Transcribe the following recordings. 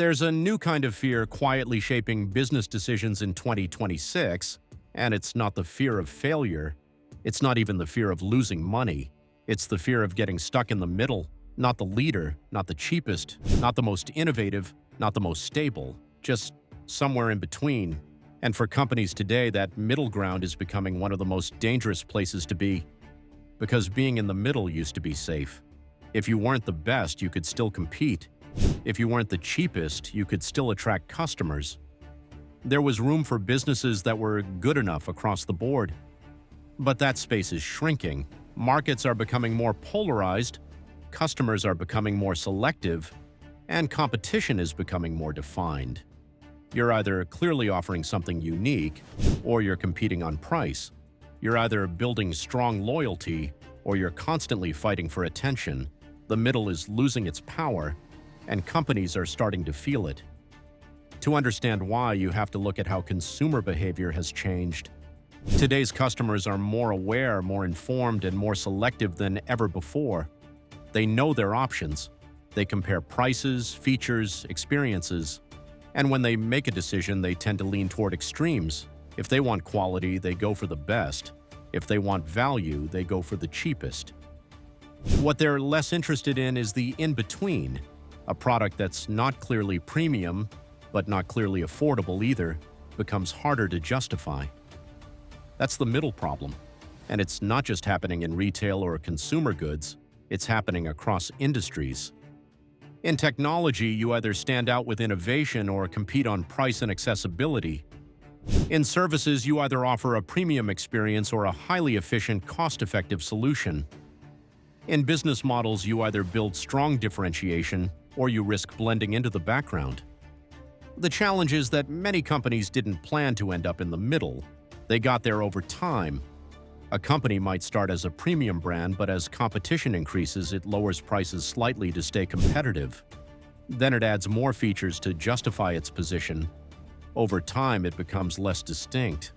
There's a new kind of fear quietly shaping business decisions in 2026, and it's not the fear of failure. It's not even the fear of losing money. It's the fear of getting stuck in the middle, not the leader, not the cheapest, not the most innovative, not the most stable, just somewhere in between. And for companies today, that middle ground is becoming one of the most dangerous places to be, because being in the middle used to be safe. If you weren't the best, you could still compete. If you weren't the cheapest, you could still attract customers. There was room for businesses that were good enough across the board. But that space is shrinking. Markets are becoming more polarized, customers are becoming more selective, and competition is becoming more defined. You're either clearly offering something unique, or you're competing on price. You're either building strong loyalty, or you're constantly fighting for attention. The middle is losing its power, and companies are starting to feel it. To understand why, you have to look at how consumer behavior has changed. Today's customers are more aware, more informed, and more selective than ever before. They know their options. They compare prices, features, experiences. And when they make a decision, they tend to lean toward extremes. If they want quality, they go for the best. If they want value, they go for the cheapest. What they're less interested in is the in-between, a product that's not clearly premium, but not clearly affordable either, becomes harder to justify. That's the middle problem. And it's not just happening in retail or consumer goods, it's happening across industries. In technology, you either stand out with innovation or compete on price and accessibility. In services, you either offer a premium experience or a highly efficient, cost-effective solution. In business models, you either build strong differentiation or you risk blending into the background. The challenge is that many companies didn't plan to end up in the middle. They got there over time. A company might start as a premium brand, but as competition increases, it lowers prices slightly to stay competitive. Then it adds more features to justify its position. Over time, it becomes less distinct.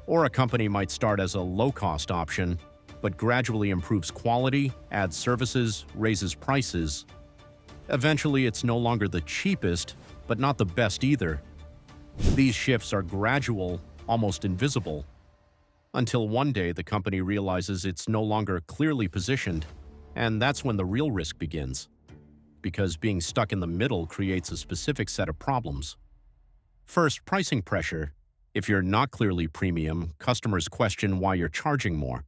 Or a company might start as a low-cost option, but gradually improves quality, adds services, raises prices. Eventually, it's no longer the cheapest, but not the best either. These shifts are gradual, almost invisible, until one day the company realizes it's no longer clearly positioned, and that's when the real risk begins. Because being stuck in the middle creates a specific set of problems. First, pricing pressure. If you're not clearly premium, customers question why you're charging more.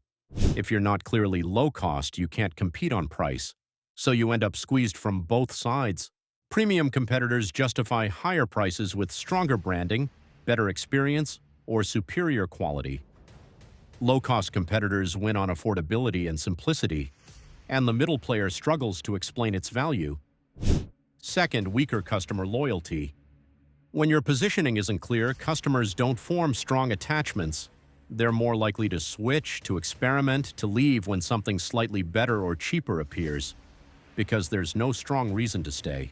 If you're not clearly low cost, you can't compete on price. So you end up squeezed from both sides. Premium competitors justify higher prices with stronger branding, better experience, or superior quality. Low-cost competitors win on affordability and simplicity, and the middle player struggles to explain its value. Second, weaker customer loyalty. When your positioning isn't clear, customers don't form strong attachments. They're more likely to switch, to experiment, to leave when something slightly better or cheaper appears, because there's no strong reason to stay.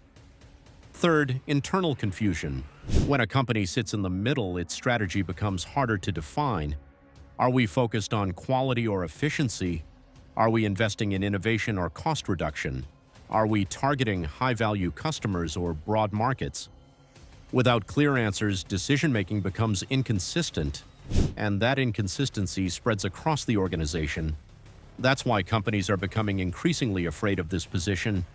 Third, internal confusion. When a company sits in the middle, its strategy becomes harder to define. Are we focused on quality or efficiency? Are we investing in innovation or cost reduction? Are we targeting high-value customers or broad markets? Without clear answers, decision-making becomes inconsistent, and that inconsistency spreads across the organization. That's why companies are becoming increasingly afraid of this position,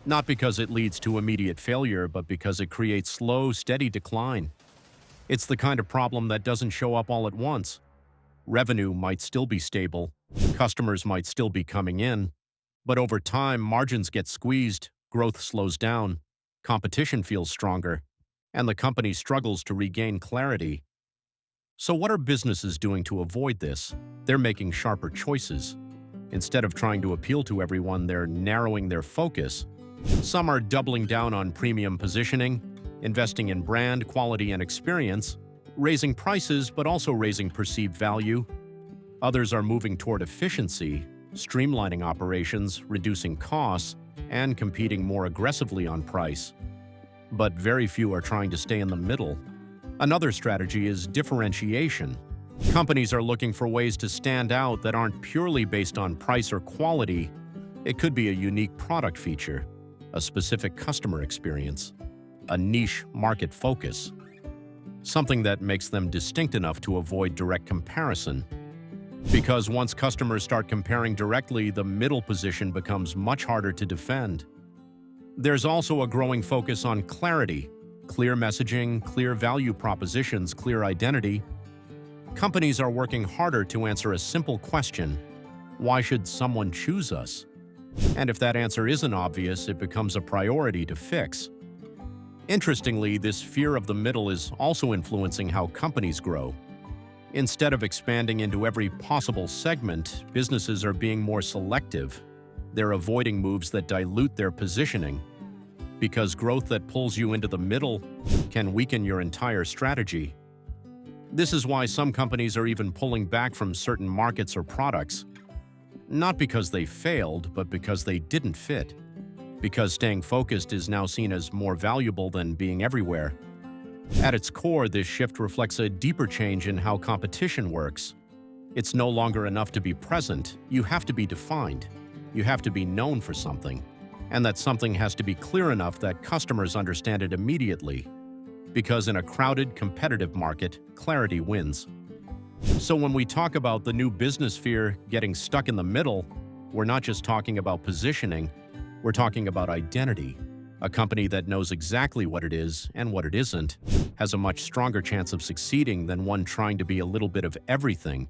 not because it leads to immediate failure, but because it creates slow, steady decline. It's the kind of problem that doesn't show up all at once. Revenue might still be stable, customers might still be coming in, but over time, margins get squeezed, growth slows down, competition feels stronger, and the company struggles to regain clarity. So what are businesses doing to avoid this? They're making sharper choices. Instead of trying to appeal to everyone, they're narrowing their focus. Some are doubling down on premium positioning, investing in brand, quality, and experience, raising prices but also raising perceived value. Others are moving toward efficiency, streamlining operations, reducing costs, and competing more aggressively on price. But very few are trying to stay in the middle. Another strategy is differentiation. Companies are looking for ways to stand out that aren't purely based on price or quality. It could be a unique product feature, a specific customer experience, a niche market focus, something that makes them distinct enough to avoid direct comparison. Because once customers start comparing directly, the middle position becomes much harder to defend. There's also a growing focus on clarity, clear messaging, clear value propositions, clear identity. Companies are working harder to answer a simple question: why should someone choose us? And if that answer isn't obvious, it becomes a priority to fix. Interestingly, this fear of the middle is also influencing how companies grow. Instead of expanding into every possible segment, businesses are being more selective. They're avoiding moves that dilute their positioning, because growth that pulls you into the middle can weaken your entire strategy. This is why some companies are even pulling back from certain markets or products, not because they failed, but because they didn't fit. Because staying focused is now seen as more valuable than being everywhere. At its core, this shift reflects a deeper change in how competition works. It's no longer enough to be present, you have to be defined. You have to be known for something. And that something has to be clear enough that customers understand it immediately. Because in a crowded, competitive market, clarity wins. So when we talk about the new business fear getting stuck in the middle, we're not just talking about positioning, we're talking about identity. A company that knows exactly what it is and what it isn't has a much stronger chance of succeeding than one trying to be a little bit of everything,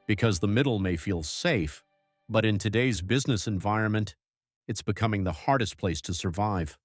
because the middle may feel safe, but in today's business environment, it's becoming the hardest place to survive.